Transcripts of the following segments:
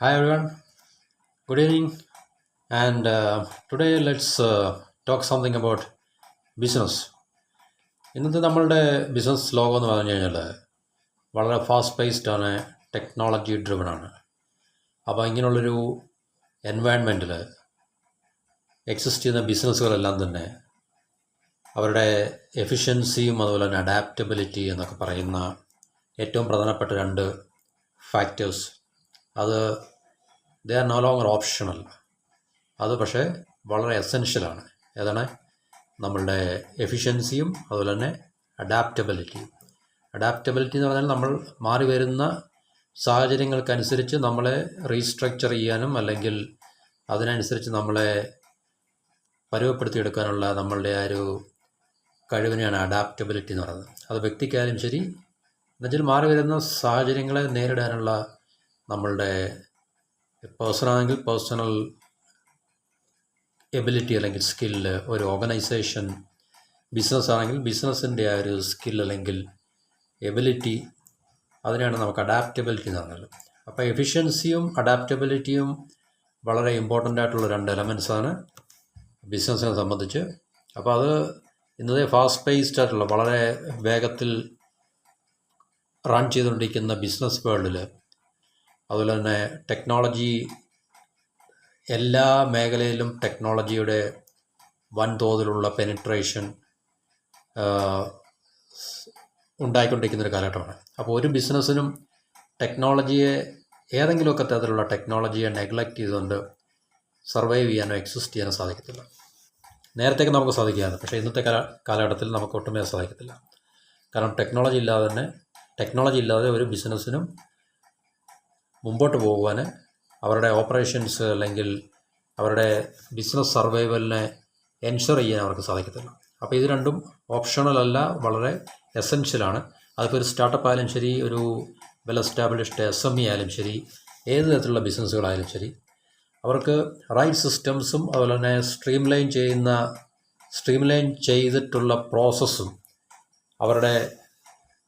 Hi everyone, good evening, and today let's talk something about business. ഇന്നത്തെ നമ്മളുടെ business ലോകം എന്ന് പറഞ്ഞു കഴിഞ്ഞാൽ വളരെ ഫാസ്റ്റ് പേസ്ഡ് ആണ്, ടെക്നോളജി ഡ്രിവൺ ആണ്. അപ്പോൾ ഇങ്ങനെയുള്ളൊരു എൻവയൺമെൻറ്റിൽ എക്സിസ്റ്റ് ചെയ്യുന്ന ബിസിനസ്സുകളെല്ലാം തന്നെ അവരുടെ എഫിഷ്യൻസിയും അതുപോലെ തന്നെ അഡാപ്റ്റബിലിറ്റി എന്നൊക്കെ പറയുന്ന ഏറ്റവും പ്രധാനപ്പെട്ട രണ്ട് ഫാക്ടേഴ്സ്, അത് they are no longer optional. അത് പക്ഷേ വളരെ എസെൻഷ്യലാണ്. ഏതാണ്? നമ്മളുടെ എഫിഷ്യൻസിയും അതുപോലെ തന്നെ അഡാപ്റ്റബിലിറ്റിയും. അഡാപ്റ്റബിലിറ്റി എന്ന് പറഞ്ഞാൽ നമ്മൾ മാറി വരുന്ന സാഹചര്യങ്ങൾക്കനുസരിച്ച് നമ്മളെ റീസ്ട്രക്ചർ ചെയ്യാനും അല്ലെങ്കിൽ അതിനനുസരിച്ച് നമ്മളെ പരുവപ്പെടുത്തിയെടുക്കാനുള്ള നമ്മളുടെ ആ ഒരു കഴിവിനെയാണ് അഡാപ്റ്റബിലിറ്റി എന്ന് പറയുന്നത്. അത് വ്യക്തിക്കായാലും ശരി, എന്നുവെച്ചാൽ മാറി വരുന്ന സാഹചര്യങ്ങളെ നേരിടാനുള്ള നമ്മളുടെ പേഴ്സണാണെങ്കിൽ പേഴ്സണൽ എബിലിറ്റി അല്ലെങ്കിൽ സ്കില്ല്, ഒരു ഓർഗനൈസേഷൻ ബിസിനസ് ആണെങ്കിൽ ബിസിനസ്സിൻ്റെ ആ ഒരു സ്കിൽ അല്ലെങ്കിൽ എബിലിറ്റി, അതിനെയാണ് നമുക്ക് അഡാപ്റ്റബിലിറ്റി എന്ന് പറഞ്ഞത്. അപ്പോൾ എഫിഷ്യൻസിയും അഡാപ്റ്റബിലിറ്റിയും വളരെ ഇമ്പോർട്ടൻ്റ് ആയിട്ടുള്ള രണ്ട് എലമെൻസാണ് ബിസിനസ്സിനെ സംബന്ധിച്ച്. അപ്പോൾ അത് ഇന്നത്തെ ഫാസ്റ്റ് പേസ്ഡ് ആയിട്ടുള്ള വളരെ വേഗത്തിൽ റൺ ചെയ്തുകൊണ്ടിരിക്കുന്ന ബിസിനസ് വേൾഡിൽ, അതുപോലെ തന്നെ ടെക്നോളജി, എല്ലാ മേഖലയിലും ടെക്നോളജിയുടെ വൻതോതിലുള്ള പെനിട്രേഷൻ ഉണ്ടായിക്കൊണ്ടിരിക്കുന്നൊരു കാലഘട്ടമാണ്. അപ്പോൾ ഒരു ബിസിനസ്സിനും ടെക്നോളജിയെ, ഏതെങ്കിലുമൊക്കെ തരത്തിലുള്ള ടെക്നോളജിയെ നെഗ്ലക്റ്റ് ചെയ്തുകൊണ്ട് സർവൈവ് ചെയ്യാനോ എക്സിസ്റ്റ് ചെയ്യാനോ സാധിക്കത്തില്ല. നേരത്തേക്ക് നമുക്ക് സാധിക്കാതെ, പക്ഷേ ഇന്നത്തെ കാലഘട്ടത്തിൽ നമുക്ക് ഒട്ടുമേ സാധിക്കത്തില്ല. കാരണം ടെക്നോളജി ഇല്ലാതെ ഒരു ബിസിനസ്സിനും മുമ്പോട്ട് പോകുവാൻ, അവരുടെ ഓപ്പറേഷൻസ് അല്ലെങ്കിൽ അവരുടെ ബിസിനസ് സർവൈവലിനെ എൻഷുർ ചെയ്യാൻ അവർക്ക് സാധിക്കത്തില്ല. അപ്പോൾ ഇത് രണ്ടും ഓപ്ഷണൽ അല്ല, വളരെ എസെൻഷ്യലാണ്. അതിപ്പോൾ ഒരു സ്റ്റാർട്ടപ്പ് ആയാലും ശരി, ഒരു വെൽ എസ്റ്റാബ്ലിഷ്ഡ് SME ആയാലും ശരി, ഏത് തരത്തിലുള്ള ബിസിനസ്സുകളായാലും ശരി, അവർക്ക് റൈറ്റ് സിസ്റ്റംസും അതുപോലെ തന്നെ സ്ട്രീംലൈൻ ചെയ്തിട്ടുള്ള പ്രോസസ്സും അവരുടെ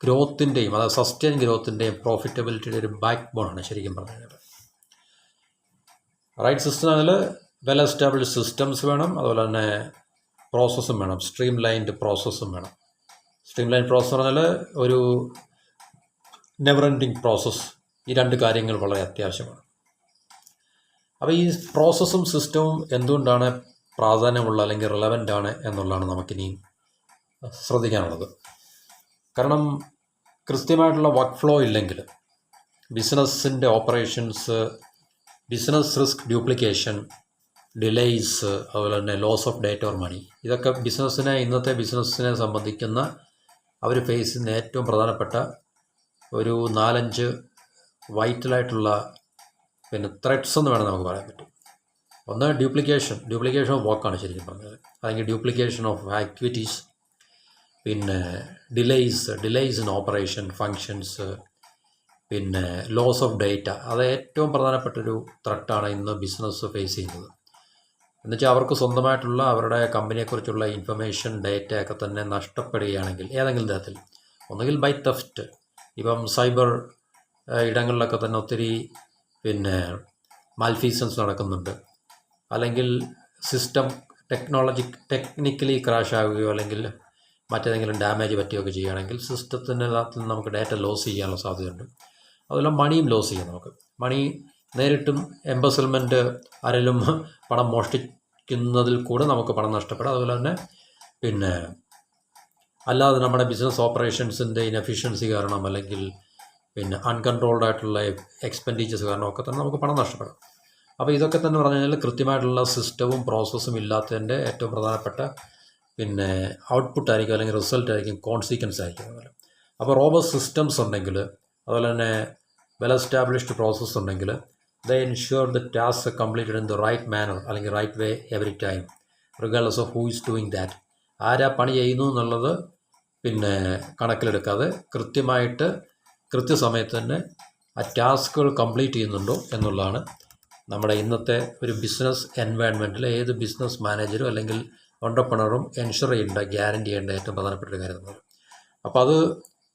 ഗ്രോത്തിൻ്റെയും, അതായത് സസ്റ്റെയിൻ ഗ്രോത്തിൻ്റെയും പ്രോഫിറ്റബിലിറ്റിയുടെ ഒരു ബാക്ക് ബോണാണ് ശരിക്കും പറഞ്ഞു കഴിഞ്ഞാൽ. റൈറ്റ് സിസ്റ്റം അതിൽ വെൽ എസ്റ്റാബ്ലിഷ് സിസ്റ്റംസ് വേണം, അതുപോലെ തന്നെ പ്രോസസ്സും വേണം, സ്ട്രീംലൈൻഡ് പ്രോസസ്സും വേണം. സ്ട്രീംലൈൻ പ്രോസസ്സ് പറഞ്ഞാൽ ഒരു നെവർ എൻഡിങ് പ്രോസസ്സ്. ഈ രണ്ട് കാര്യങ്ങൾ വളരെ അത്യാവശ്യമാണ്. അപ്പോൾ ഈ പ്രോസസ്സും സിസ്റ്റവും എന്തുകൊണ്ടാണ് പ്രാധാന്യമുള്ള അല്ലെങ്കിൽ റിലവൻ്റ് ആണ് എന്നുള്ളതാണ് നമുക്കിനി ശ്രദ്ധിക്കാനുള്ളത്. കാരണം കൃത്യമായിട്ടുള്ള വർക്ക് ഫ്ലോ ഇല്ലെങ്കിൽ ബിസിനസ്സിൻ്റെ operations, business risk duplication, delays, അതുപോലെ തന്നെ loss of data or money, ഇതൊക്കെ ഇന്നത്തെ ബിസിനസ്സിനെ സംബന്ധിക്കുന്ന അവർ ഫേസ് ചെയ്യുന്ന ഏറ്റവും പ്രധാനപ്പെട്ട ഒരു 4-5 വൈറ്റലായിട്ടുള്ള ത്രെഡ്സ് എന്ന് വേണം നമുക്ക് പറയാൻ പറ്റും. ഒന്ന് ഡ്യൂപ്ലിക്കേഷൻ ഓഫ് വർക്കാണ് ശരിക്കും പറഞ്ഞത്, അല്ലെങ്കിൽ ഡ്യൂപ്ലിക്കേഷൻ ഓഫ് ആക്ടിവിറ്റീസ്, പിന്നെ ഡിലേയ്സ് ഇൻ ഓപ്പറേഷൻ ഫങ്ഷൻസ്, പിന്നെ ലോസ് ഓഫ് ഡേറ്റ. അത് ഏറ്റവും പ്രധാനപ്പെട്ടൊരു ത്രെട്ടാണ് ഇന്ന് ബിസിനസ് ഫേസ് ചെയ്യുന്നത്. എന്നുവെച്ചാൽ അവർക്ക് സ്വന്തമായിട്ടുള്ള അവരുടെ കമ്പനിയെക്കുറിച്ചുള്ള ഇൻഫർമേഷൻ, ഡേറ്റയൊക്കെ തന്നെ നഷ്ടപ്പെടുകയാണെങ്കിൽ ഏതെങ്കിലും തരത്തിൽ, ഒന്നുകിൽ ബൈ തെഫ്റ്റ്, ഇപ്പം സൈബർ ഇടങ്ങളിലൊക്കെ തന്നെ ഒത്തിരി മാൽഫീസൻസ് നടക്കുന്നുണ്ട്, അല്ലെങ്കിൽ സിസ്റ്റം ടെക്നിക്കലി ക്രാഷ് ആവുകയോ അല്ലെങ്കിൽ മറ്റേതെങ്കിലും ഡാമേജ് പറ്റുകയൊക്കെ ചെയ്യുകയാണെങ്കിൽ സിസ്റ്റത്തിനകത്ത് നമുക്ക് ഡേറ്റ ലോസ് ചെയ്യാനുള്ള സാധ്യതയുണ്ട്. അതുപോലെ മണിയും ലോസ് ചെയ്യാം. നമുക്ക് മണി നേരിട്ടും എംബസൽമെൻറ്റ്, ആരെങ്കിലും പണം മോഷ്ടിക്കുന്നതിൽ കൂടെ നമുക്ക് പണം നഷ്ടപ്പെടാം. അതുപോലെ തന്നെ അല്ലാതെ നമ്മുടെ ബിസിനസ് ഓപ്പറേഷൻസിൻ്റെ ഇൻഎഫിഷ്യൻസി കാരണം അല്ലെങ്കിൽ അൺകൺട്രോൾഡ് ആയിട്ടുള്ള എക്സ്പെൻഡിച്ചേഴ്സ് കാരണം ഒക്കെ തന്നെ നമുക്ക് പണം നഷ്ടപ്പെടാം. അപ്പോൾ ഇതൊക്കെ തന്നെ പറഞ്ഞു കഴിഞ്ഞാൽ കൃത്യമായിട്ടുള്ള സിസ്റ്റവും പ്രോസസ്സും ഇല്ലാത്തതിൻ്റെ ഏറ്റവും പ്രധാനപ്പെട്ട ഔട്ട്പുട്ട് അല്ലെങ്കിൽ റിസൾട്ട് ആയിരിക്കും, കോൺസിക്വൻസ് ആയിരിക്കും. അതുപോലെ അപ്പോൾ റോബസ്റ്റ് സിസ്റ്റംസ് ഉണ്ടെങ്കിൽ, അതുപോലെ തന്നെ വെൽ എസ്റ്റാബ്ലിഷ്ഡ് പ്രോസസ്സ് ഉണ്ടെങ്കിൽ, the ensure the task completed in the right manner അല്ലെങ്കിൽ right way every time, regardless of who is doing that. ആരാ പണി ചെയ്യുന്നു എന്നുള്ളത് കണക്കിലെടുക്കാതെ കൃത്യമായിട്ട് കൃത്യസമയത്ത് തന്നെ ആ ടാസ്കുകൾ കംപ്ലീറ്റ് ചെയ്യുന്നുണ്ടോ എന്നുള്ളതാണ് നമ്മുടെ ഇന്നത്തെ ഒരു ബിസിനസ് എൻവയൺമെൻറ്റിൽ ഏത് ബിസിനസ് മാനേജരും അല്ലെങ്കിൽ ഓൺട്രപ്രണറും എൻഷുർ ഗ്യാരണ്ടി ചെയ്യേണ്ട ഏറ്റവും പ്രധാനപ്പെട്ട ഒരു കാര്യം. അപ്പോൾ അത്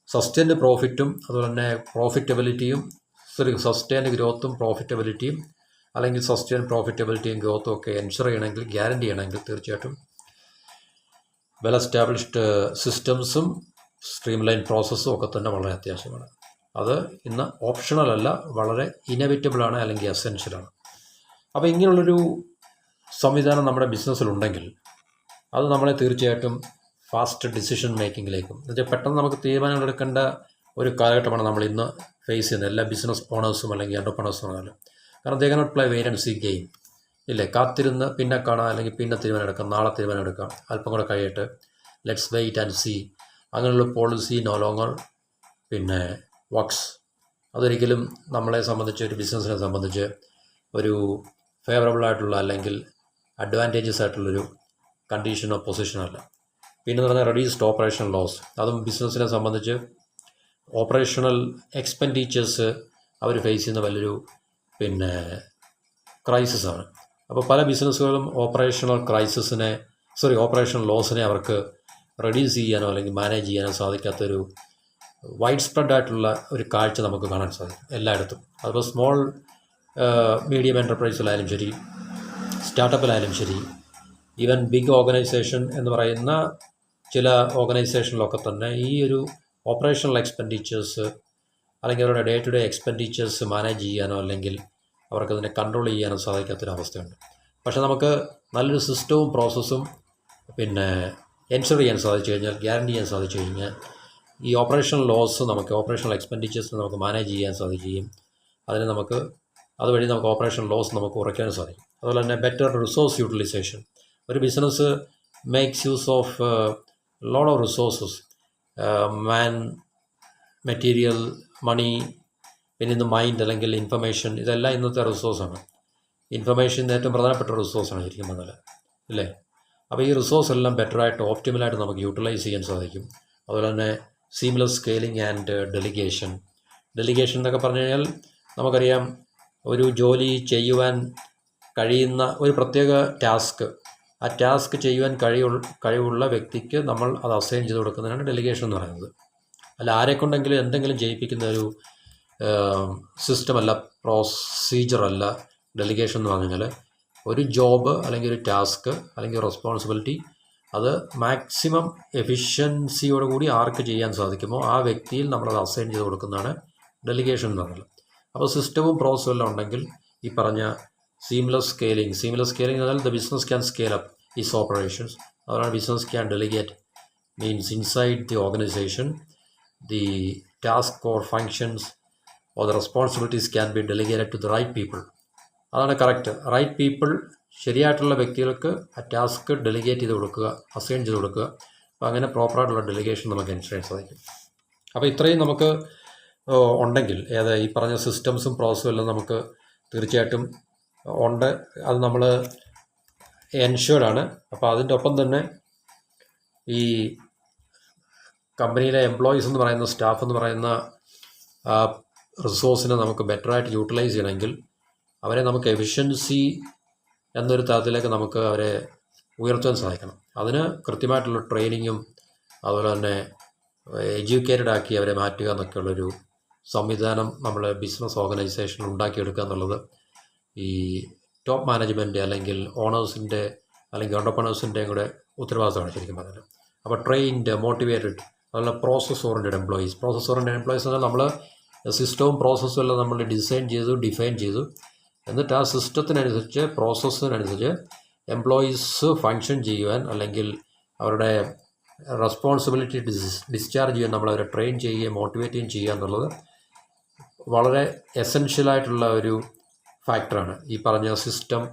സസ്റ്റൈൻഡ് പ്രോഫിറ്റും അതുപോലെ തന്നെ പ്രോഫിറ്റബിലിറ്റിയും സസ്റ്റൈൻഡ് ഗ്രോത്തും പ്രോഫിറ്റബിലിറ്റിയും അല്ലെങ്കിൽ സസ്റ്റൈൻ പ്രോഫിറ്റബിലിറ്റിയും ഗ്രോത്തും ഒക്കെ എൻഷുർ ചെയ്യണമെങ്കിൽ, ഗ്യാരണ്ടി ചെയ്യണമെങ്കിൽ തീർച്ചയായിട്ടും വെൽ എസ്റ്റാബ്ലിഷ്ഡ് സിസ്റ്റംസും സ്ട്രീം ലൈൻ പ്രോസസ്സും ഒക്കെ തന്നെ വളരെ അത്യാവശ്യമാണ്. അത് ഇന്ന് ഓപ്ഷണലല്ല, വളരെ ഇനവിറ്റബിളാണ് അല്ലെങ്കിൽ എസെൻഷ്യലാണ്. അപ്പോൾ ഇങ്ങനെയുള്ളൊരു സംവിധാനം നമ്മുടെ ബിസിനസ്സിലുണ്ടെങ്കിൽ അത് നമ്മളെ തീർച്ചയായിട്ടും ഫാസ്റ്റ് ഡിസിഷൻ മേക്കിങ്ങിലേക്കും, എന്നുവെച്ചാൽ പെട്ടെന്ന് നമുക്ക് തീരുമാനങ്ങൾ എടുക്കേണ്ട ഒരു കാലഘട്ടമാണ് നമ്മൾ ഇന്ന് ഫേസ് ചെയ്യുന്നത്, എല്ലാ ബിസിനസ് ഓണേഴ്സും അല്ലെങ്കിൽ എൻ്റർപ്രണേഴ്സും ആണെങ്കിലും. കാരണം they cannot play wait and see game. ഇല്ലേ, കാത്തിരുന്ന് പിന്നെ കാണാം, അല്ലെങ്കിൽ പിന്നെ തീരുമാനം എടുക്കാം, നാളെ തീരുമാനം എടുക്കാം, അല്പം കൂടെ കഴിയട്ടെ, ലെറ്റ്സ് വെയിറ്റ് ആൻഡ് സീ, അങ്ങനെയുള്ള പോളിസി നോ ലോങ്ങർ പിന്നെ വർക്ക്സ്. അതൊരിക്കലും നമ്മളെ സംബന്ധിച്ച്, ഒരു ബിസിനസ്സിനെ സംബന്ധിച്ച് ഒരു ഫേവറബിളായിട്ടുള്ള അല്ലെങ്കിൽ അഡ്വാൻറ്റേജസ് ആയിട്ടുള്ളൊരു കണ്ടീഷനോ പൊസിഷനോ അല്ല. പിന്നെ പറഞ്ഞാൽ റെഡ്യൂസ്ഡ് ഓപ്പറേഷണൽ ലോസ്, അതും ബിസിനസ്സിനെ സംബന്ധിച്ച് ഓപ്പറേഷണൽ എക്സ്പെൻഡിച്ചേഴ്സ് അവർ ഫേസ് ചെയ്യുന്ന വലിയൊരു പിന്നെ ക്രൈസിസാണ്. അപ്പോൾ പല ബിസിനസ്സുകളും ഓപ്പറേഷണൽ ലോസിനെ അവർക്ക് റെഡ്യൂസ് ചെയ്യാനോ അല്ലെങ്കിൽ മാനേജ് ചെയ്യാനോ സാധിക്കാത്തൊരു വൈഡ് സ്പ്രെഡ് ആയിട്ടുള്ള ഒരു കാഴ്ച നമുക്ക് കാണാൻ സാധിക്കും എല്ലായിടത്തും. അതിപ്പോൾ സ്മോൾ മീഡിയം എൻ്റർപ്രൈസിലായാലും ശരി, സ്റ്റാർട്ടപ്പിലായാലും ശരി, ഈവൻ ബിഗ് ഓർഗനൈസേഷൻ എന്ന് പറയുന്ന ചില ഓർഗനൈസേഷനിലൊക്കെ തന്നെ ഈ ഒരു ഓപ്പറേഷണൽ എക്സ്പെൻഡിച്ചേഴ്സ് അല്ലെങ്കിൽ അവരുടെ day to day expenditures manage ചെയ്യാനോ അല്ലെങ്കിൽ അവർക്കതിനെ കൺട്രോൾ ചെയ്യാനോ സാധിക്കാത്തൊരവസ്ഥയുണ്ട്. പക്ഷേ നമുക്ക് നല്ലൊരു സിസ്റ്റവും പ്രോസസ്സും പിന്നെ എൻഷുർ ചെയ്യാൻ സാധിച്ചു കഴിഞ്ഞാൽ, ഗ്യാരണ്ടി ചെയ്യാൻ സാധിച്ചു കഴിഞ്ഞാൽ, ഈ ഓപ്പറേഷണൽ ലോസ് ഓപ്പറേഷണൽ എക്സ്പെൻഡിച്ചേഴ്സ് നമുക്ക് മാനേജ് ചെയ്യാൻ സാധിക്കുകയും അതുവഴി നമുക്ക് ഓപ്പറേഷണൽ ലോസ് നമുക്ക് കുറയ്ക്കാനും സാധിക്കും. അതുപോലെ തന്നെ ബെറ്റർ റിസോഴ്സ് യൂട്ടിലൈസേഷൻ. ഒരു business makes use of lot of resources, man, material, money, പിന്നെ ഇന്ന് മൈൻഡ് അല്ലെങ്കിൽ ഇൻഫർമേഷൻ, ഇതെല്ലാം ഇന്നത്തെ റിസോഴ്സാണ്. ഇൻഫർമേഷൻ ഏറ്റവും പ്രധാനപ്പെട്ട റിസോഴ്സാണ് ശരിക്കും പറഞ്ഞാൽ, അല്ലേ? അപ്പോൾ ഈ റിസോഴ്സ് എല്ലാം ബെറ്ററായിട്ട് ഓപ്റ്റിമലായിട്ട് നമുക്ക് യൂട്ടിലൈസ് ചെയ്യാൻ സാധിക്കും. അതുപോലെ തന്നെ സീംലെസ് സ്കെയിലിംഗ് ആൻഡ് ഡെലിഗേഷൻ എന്നൊക്കെ പറഞ്ഞു കഴിഞ്ഞാൽ നമുക്കറിയാം, ഒരു ജോലി ചെയ്യുവാൻ കഴിയുന്ന ഒരു പ്രത്യേക ആ ടാസ്ക് ചെയ്യുവാൻ കഴിവുള്ള വ്യക്തിക്ക് നമ്മൾ അത് അസൈൻ ചെയ്ത് കൊടുക്കുന്നതിനാണ് ഡെലിഗേഷൻ എന്ന് പറയുന്നത്. അല്ല ആരെക്കൊണ്ടെങ്കിലും എന്തെങ്കിലും ചെയ്യിപ്പിക്കുന്ന ഒരു സിസ്റ്റമല്ല, പ്രൊസീജിയറല്ല ഡെലിഗേഷൻ എന്ന് പറഞ്ഞു കഴിഞ്ഞാൽ. ഒരു ജോബ് അല്ലെങ്കിൽ ഒരു ടാസ്ക് അല്ലെങ്കിൽ റെസ്പോൺസിബിലിറ്റി അത് മാക്സിമം എഫിഷ്യൻസിയോടുകൂടി ആർക്ക് ചെയ്യാൻ സാധിക്കുമോ ആ വ്യക്തിയിൽ നമ്മളത് അസൈൻ ചെയ്ത് കൊടുക്കുന്നതാണ് ഡെലിഗേഷൻ എന്ന് പറയുന്നത്. അപ്പോൾ സിസ്റ്റവും പ്രോസസ്സും എല്ലാം ഉണ്ടെങ്കിൽ ഈ പറഞ്ഞ സീംലെസ് സ്കെയിലിംഗ് എന്ന് പറഞ്ഞാൽ the business can scale up is operations. അതുകൊണ്ട് business can delegate means inside the organisation the task or functions or the responsibilities can be delegated to the right people. അതാണ് കറക്റ്റ്. റൈറ്റ് പീപ്പിൾ, ശരിയായിട്ടുള്ള വ്യക്തികൾക്ക് ആ task delegate ചെയ്ത് കൊടുക്കുക, assign ചെയ്ത് കൊടുക്കുക. അപ്പോൾ അങ്ങനെ പ്രോപ്പറായിട്ടുള്ള ഡെലിഗേഷൻ നമുക്ക് എൻഷുർ ചെയ്യാൻ സാധിക്കും. അപ്പോൾ ഇത്രയും നമുക്ക് ഉണ്ടെങ്കിൽ ഈ പറഞ്ഞ സിസ്റ്റംസും പ്രോസസ്സും എല്ലാം നമുക്ക് തീർച്ചയായിട്ടും ഉണ്ട്. അത് നമ്മൾ എൻഷുർഡാണ്. അപ്പോൾ അതിൻ്റെ ഒപ്പം തന്നെ ഈ കമ്പനിയിലെ എംപ്ലോയീസ് എന്ന് പറയുന്ന, സ്റ്റാഫ് എന്ന് പറയുന്ന റിസോഴ്സിനെ നമുക്ക് ബെറ്ററായിട്ട് യൂട്ടിലൈസ് ചെയ്യണമെങ്കിൽ അവരെ നമുക്ക് എഫിഷ്യൻസി എന്നൊരു തലത്തിലേക്ക് നമുക്ക് അവരെ ഉയർത്താൻ സാധിക്കണം. അതിന് കൃത്യമായിട്ടുള്ള ട്രെയിനിങ്ങും അതുപോലെ തന്നെ എഡ്യൂക്കേറ്റഡ് ആക്കി അവരെ മാറ്റുക എന്നൊക്കെയുള്ളൊരു സംവിധാനം നമ്മൾ ബിസിനസ് ഓർഗനൈസേഷനിൽ ഉണ്ടാക്കിയെടുക്കുക എന്നുള്ളത് ഈ ടോപ്പ് മാനേജ്മെൻറ്റ് അല്ലെങ്കിൽ ഓണേഴ്സിൻ്റെ അല്ലെങ്കിൽ എൻ്റർപ്രണേഴ്സിൻ്റെയും കൂടെ ഉത്തരവാദിത്തമാണ് ശരിക്കും പറഞ്ഞാൽ. അപ്പോൾ ട്രെയിൻഡ്, മോട്ടിവേറ്റഡ്, അതുപോലെ പ്രോസസ് ഓറിയൻറ്റഡ് എംപ്ലോയീസ് എന്നാൽ നമ്മൾ സിസ്റ്റവും പ്രോസസ്സും എല്ലാം നമ്മൾ ഡിഫൈൻ ചെയ്തു. എന്നിട്ട് ആ സിസ്റ്റത്തിനനുസരിച്ച്, പ്രോസസ്സിനനുസരിച്ച് എംപ്ലോയീസ് ഫങ്ഷൻ ചെയ്യുവാൻ അല്ലെങ്കിൽ അവരുടെ റെസ്പോൺസിബിലിറ്റി ഡിസ്ചാർജ് ചെയ്യാൻ നമ്മൾ അവരെ ട്രെയിൻ ചെയ്യുകയും മോട്ടിവേറ്റ് ചെയ്യുക എന്നുള്ളത് വളരെ എസെൻഷ്യലായിട്ടുള്ള ഒരു ഫാക്ടറാണ്. ഈ പറഞ്ഞ സിസ്റ്റവും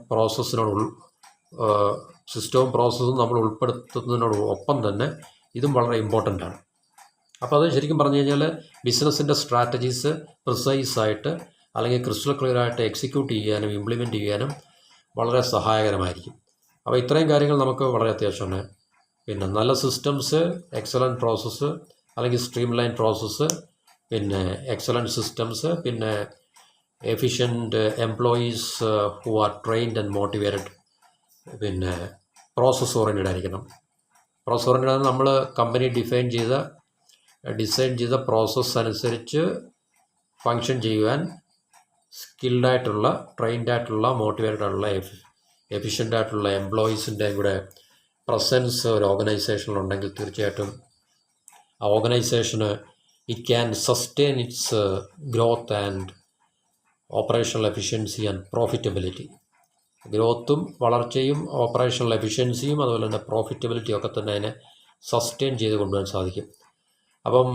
പ്രോസസ്സും നമ്മൾ ഉൾപ്പെടുത്തുന്നതിനോടൊപ്പം തന്നെ ഇതും വളരെ ഇമ്പോർട്ടൻ്റ് ആണ്. അപ്പോൾ അത് ശരിക്കും പറഞ്ഞു കഴിഞ്ഞാൽ ബിസിനസ്സിൻ്റെ സ്ട്രാറ്റജീസ് പ്രിസൈസായിട്ട് അല്ലെങ്കിൽ ക്രിസ്റ്റൽ ക്ലിയറായിട്ട് എക്സിക്യൂട്ട് ചെയ്യാനും ഇംപ്ലിമെൻറ്റ് ചെയ്യാനും വളരെ സഹായകരമായിരിക്കും. അപ്പോൾ ഇത്രയും കാര്യങ്ങൾ നമുക്ക് വളരെ അത്യാവശ്യമാണ്. പിന്നെ നല്ല സിസ്റ്റംസ്, എക്സലൻറ്റ് പ്രോസസ്സ് അല്ലെങ്കിൽ സ്ട്രീം ലൈൻ പ്രോസസ്സ്, പിന്നെ എക്സലൻറ്റ് സിസ്റ്റംസ്, പിന്നെ efficient employees who are trained and motivated, പിന്നെ പ്രോസസ് ഓറിയൻറ്റഡ് ആയിരിക്കണം. പ്രോസസ് ഓറിയൻറ്റഡ് നമ്മൾ കമ്പനി ഡിസൈൻ ചെയ്ത പ്രോസസ്സ് അനുസരിച്ച് ഫങ്ഷൻ ചെയ്യുവാൻ സ്കിൽഡായിട്ടുള്ള, ട്രെയിൻഡായിട്ടുള്ള, മോട്ടിവേറ്റഡ് ആയിട്ടുള്ള, എഫിഷ്യൻ്റ് ആയിട്ടുള്ള എംപ്ലോയീസിൻ്റെ കൂടെ പ്രസൻസ് ഒരു ഓർഗനൈസേഷനിലുണ്ടെങ്കിൽ തീർച്ചയായിട്ടും ആ ഓർഗനൈസേഷന് it can sustain its growth and operational efficiency and profitability. ഗ്രോത്തും വളർച്ചയും ഓപ്പറേഷണൽ എഫിഷ്യൻസിയും അതുപോലെ തന്നെ പ്രോഫിറ്റബിലിറ്റിയും ഒക്കെ തന്നെ അതിനെ സസ്റ്റെയിൻ ചെയ്ത് കൊണ്ടുപോകാൻ സാധിക്കും. അപ്പം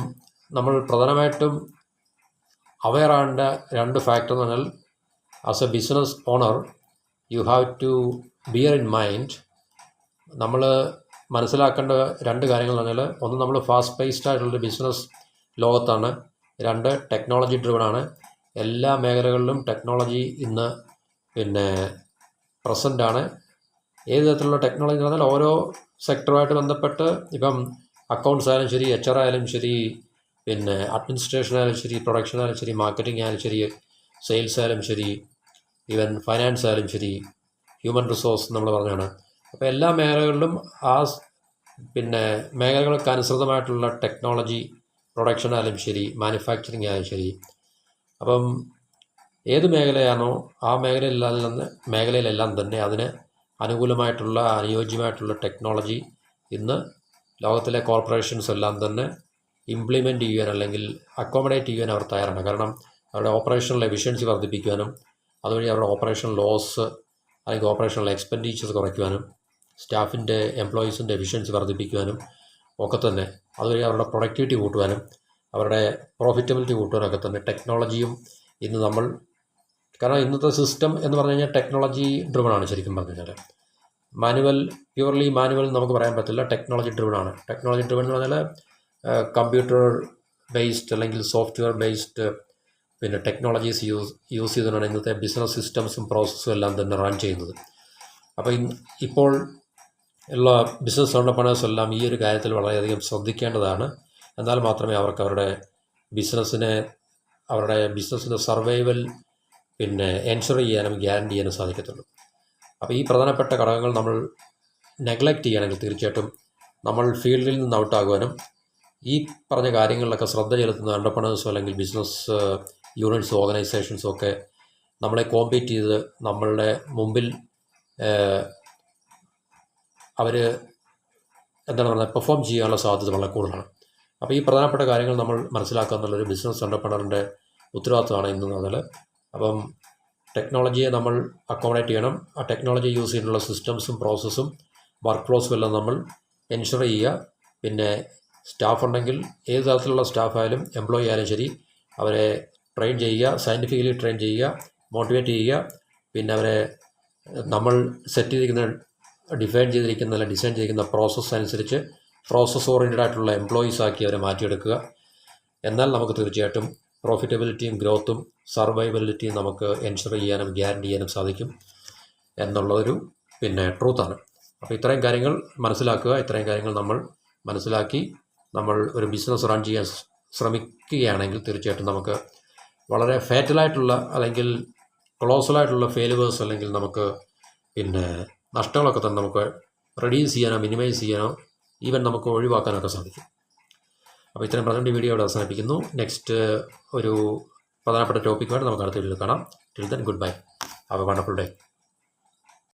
നമ്മൾ പ്രധാനമായിട്ടും അവെയർ ആകേണ്ട 2 ഫാക്ടർ എന്ന് പറഞ്ഞാൽ, as a business owner you have to bear in mind, നമ്മൾ മനസ്സിലാക്കേണ്ട 2 കാര്യങ്ങൾ എന്ന് പറഞ്ഞാൽ, ഒന്ന്, നമ്മൾ ഫാസ്റ്റ് പേസ്ഡ് ആയിട്ടുള്ളൊരു ബിസിനസ് ലോകത്താണ്. 2, ടെക്നോളജി ഡ്രിവൺ ആണ്. എല്ലാ മേഖലകളിലും ടെക്നോളജി ഇന്ന് പ്രസൻ്റ് ആണ്. ഏത് തരത്തിലുള്ള ടെക്നോളജി എന്ന് പറഞ്ഞാൽ ഓരോ സെക്ടറുമായിട്ട് ബന്ധപ്പെട്ട്, ഇപ്പം അക്കൗണ്ട്സ് ആയാലും ശരി, HR ആയാലും ശരി, അഡ്മിനിസ്ട്രേഷൻ ആയാലും ശരി, പ്രൊഡക്ഷൻ ആയാലും ശരി, മാർക്കറ്റിംഗ് ആയാലും ശരി, സെയിൽസ് ആയാലും ശരി, ഈവൻ ഫൈനാൻസ് ആയാലും ശരി, ഹ്യൂമൻ റിസോഴ്സ് നമ്മൾ പറഞ്ഞാണ്. അപ്പോൾ എല്ലാ മേഖലകളിലും ആ മേഖലകൾക്ക് അനുസൃതമായിട്ടുള്ള ടെക്നോളജി, പ്രൊഡക്ഷൻ ആയാലും ശരി, മാനുഫാക്ചറിങ് ആയാലും ശരി. അപ്പം ഏത് മേഖലയാണോ ആ മേഖലയിലെല്ലാം തന്നെ അതിന് അനുകൂലമായിട്ടുള്ള, അനുയോജ്യമായിട്ടുള്ള ടെക്നോളജി ഇന്ന് ലോകത്തിലെ കോർപ്പറേഷൻസ് എല്ലാം തന്നെ ഇംപ്ലിമെൻറ്റ് ചെയ്യാൻ അല്ലെങ്കിൽ അക്കോമഡേറ്റ് ചെയ്യാൻ അവർ തയ്യാറാണ്. കാരണം അവരുടെ ഓപ്പറേഷണൽ എഫിഷ്യൻസി വർദ്ധിപ്പിക്കുവാനും അതുവഴി അവരുടെ ഓപ്പറേഷണൽ ലോസ് അല്ലെങ്കിൽ ഓപ്പറേഷണൽ എക്സ്പെൻഡിച്ചേഴ്സ് കുറയ്ക്കുവാനും സ്റ്റാഫിൻ്റെ, എംപ്ലോയീസിൻ്റെ എഫിഷ്യൻസി വർദ്ധിപ്പിക്കുവാനും ഒക്കെ തന്നെ, അതുവഴി അവരുടെ പ്രൊഡക്ടിവിറ്റി കൂട്ടുവാനും അവരുടെ പ്രോഫിറ്റബിലിറ്റി കൂട്ടുവാനൊക്കെ തന്നെ ടെക്നോളജിയും ഇന്ന് നമ്മൾ, കാരണം ഇന്നത്തെ സിസ്റ്റം എന്ന് പറഞ്ഞു കഴിഞ്ഞാൽ ടെക്നോളജി ഡ്രിവൺ ആണ്. ശരിക്കും പറഞ്ഞു കഴിഞ്ഞാൽ പ്യൂർലി മാനുവൽ നമുക്ക് പറയാൻ പറ്റില്ല, ടെക്നോളജി ഡ്രിവൺ ആണ്. ടെക്നോളജി ഡ്രിവൺ എന്ന് പറഞ്ഞാൽ കമ്പ്യൂട്ടർ ബേസ്ഡ് അല്ലെങ്കിൽ സോഫ്റ്റ്വെയർ ബേസ്ഡ് ടെക്നോളജീസ് യൂസ് ചെയ്തുകൊണ്ടാണ് ഇന്നത്തെ ബിസിനസ് സിസ്റ്റംസും പ്രോസസ്സും എല്ലാം തന്നെ റൺ ചെയ്യുന്നത്. അപ്പോൾ ഇപ്പോൾ ഉള്ള ബിസിനസ് ഓണ്ടർപ്രണേഴ്സ് എല്ലാം ഈ ഒരു കാര്യത്തിൽ വളരെയധികം ശ്രദ്ധിക്കേണ്ടതാണ്. എന്നാൽ മാത്രമേ അവർക്ക് അവരുടെ ബിസിനസ്സിൻ്റെ സർവൈവൽ എൻഷുർ ചെയ്യാനും ഗ്യാരണ്ടി ചെയ്യാനും സാധിക്കത്തുള്ളൂ. അപ്പോൾ ഈ പ്രധാനപ്പെട്ട ഘടകങ്ങൾ നമ്മൾ നെഗ്ലക്റ്റ് ചെയ്യുകയാണെങ്കിൽ തീർച്ചയായിട്ടും നമ്മൾ ഫീൽഡിൽ നിന്ന് ഔട്ടാകുവാനും ഈ പറഞ്ഞ കാര്യങ്ങളിലൊക്കെ ശ്രദ്ധ ചെലുത്തുന്ന എൻ്റർപ്രണേഴ്സോ അല്ലെങ്കിൽ ബിസിനസ് യൂണിറ്റ്സോ ഓർഗനൈസേഷൻസോ ഒക്കെ നമ്മളെ കോമ്പീറ്റ് ചെയ്ത് നമ്മളുടെ മുമ്പിൽ അവർ പെർഫോം ചെയ്യാനുള്ള സാധ്യത വളരെ കൂടുതലാണ്. അപ്പോൾ ഈ പ്രധാനപ്പെട്ട കാര്യങ്ങൾ നമ്മൾ മനസ്സിലാക്കുക എന്നുള്ളൊരു ബിസിനസ് എൻ്റർപ്രണറിൻ്റെ ഉത്തരവാദിത്തമാണ് ഇന്ന് മുതൽ. അപ്പം ടെക്നോളജിയെ നമ്മൾ അക്കോമഡേറ്റ് ചെയ്യണം. ആ ടെക്നോളജി യൂസ് ചെയ്തിട്ടുള്ള സിസ്റ്റംസും പ്രോസസ്സും വർക്ക് ഫ്ലോസും എല്ലാം നമ്മൾ എൻഷുർ ചെയ്യുക. സ്റ്റാഫ് ഉണ്ടെങ്കിൽ ഏത് തരത്തിലുള്ള സ്റ്റാഫായാലും എംപ്ലോയി ആയാലും ശരി, അവരെ ട്രെയിൻ ചെയ്യുക, സയൻറ്റിഫിക്കലി ട്രെയിൻ ചെയ്യുക, മോട്ടിവേറ്റ് ചെയ്യുക. അവരെ നമ്മൾ ഡിസൈൻ ചെയ്തിരിക്കുന്ന പ്രോസസ്സ് അനുസരിച്ച് പ്രോസസ് ഓറിയൻറ്റഡ് ആയിട്ടുള്ള എംപ്ലോയീസ് ആക്കി അവരെ മാറ്റിയെടുക്കുക. എന്നാൽ നമുക്ക് തീർച്ചയായിട്ടും പ്രോഫിറ്റബിലിറ്റിയും ഗ്രോത്തും സർവൈവബിലിറ്റിയും നമുക്ക് എൻഷുർ ചെയ്യാനും ഗ്യാരണ്ടി ചെയ്യാനും സാധിക്കും എന്നുള്ളതൊരു ട്രൂത്താണ്. അപ്പോൾ ഇത്രയും കാര്യങ്ങൾ മനസ്സിലാക്കുക. ഇത്രയും കാര്യങ്ങൾ നമ്മൾ മനസ്സിലാക്കി നമ്മൾ ഒരു ബിസിനസ് റൺ ചെയ്യാൻ ശ്രമിക്കുകയാണെങ്കിൽ തീർച്ചയായിട്ടും നമുക്ക് വളരെ ഫാറ്റലായിട്ടുള്ള അല്ലെങ്കിൽ കൊളോസലായിട്ടുള്ള ഫെയിലുവേഴ്സ് അല്ലെങ്കിൽ നമുക്ക് നഷ്ടങ്ങളൊക്കെ തന്നെ നമുക്ക് റെഡ്യൂസ് ചെയ്യാനോ മിനിമൈസ് ചെയ്യാനോ ഈവൻ നമുക്ക് ഒഴിവാക്കാനൊക്കെ സാധിക്കും. അപ്പോൾ ഇത്രയും പറഞ്ഞ വീഡിയോ ഇവിടെ അവസാനിപ്പിക്കുന്നു. നെക്സ്റ്റ് ഒരു പ്രധാനപ്പെട്ട ടോപ്പിക്കുമായിട്ട് നമുക്ക് അടുത്ത വീഡിയോയിൽ കാണാം. Till then good bye. Have A wonderful day.